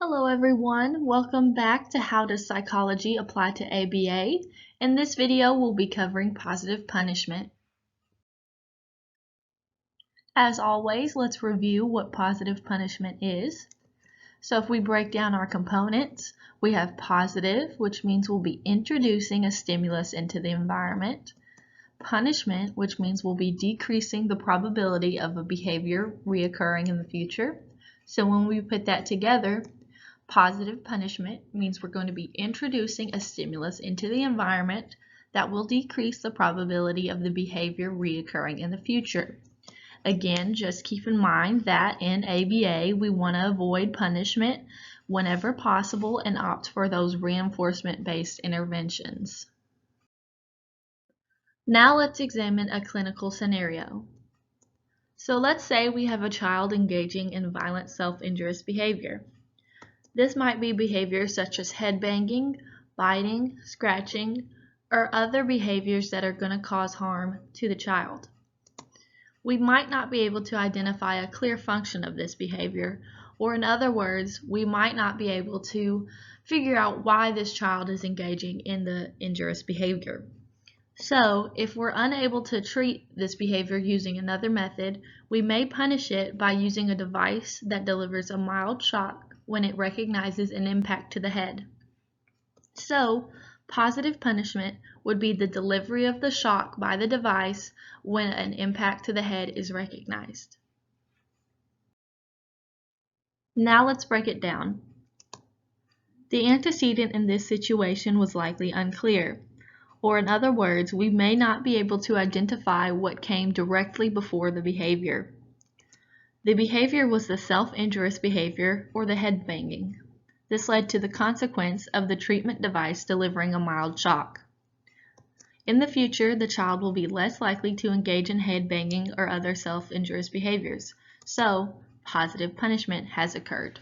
Hello everyone, welcome back to How Does Psychology Apply to ABA? In this video we'll be covering positive punishment. As always, let's review what positive punishment is. So if we break down our components, we have positive, which means we'll be introducing a stimulus into the environment. Punishment, which means we'll be decreasing the probability of a behavior reoccurring in the future. So when we put that together, positive punishment means we're going to be introducing a stimulus into the environment that will decrease the probability of the behavior reoccurring in the future. Again, just keep in mind that in ABA we want to avoid punishment whenever possible and opt for those reinforcement-based interventions. Now let's examine a clinical scenario. So let's say we have a child engaging in violent self-injurious behavior. This might be behavior such as headbanging, biting, scratching, or other behaviors that are going to cause harm to the child. We might not be able to identify a clear function of this behavior, or in other words, we might not be able to figure out why this child is engaging in the injurious behavior. So, if we're unable to treat this behavior using another method, we may punish it by using a device that delivers a mild shock when it recognizes an impact to the head. So, positive punishment would be the delivery of the shock by the device when an impact to the head is recognized. Now let's break it down. The antecedent in this situation was likely unclear, or in other words, we may not be able to identify what came directly before the behavior. The behavior was the self-injurious behavior or the head banging. This led to the consequence of the treatment device delivering a mild shock. In the future, the child will be less likely to engage in head banging or other self-injurious behaviors, so positive punishment has occurred.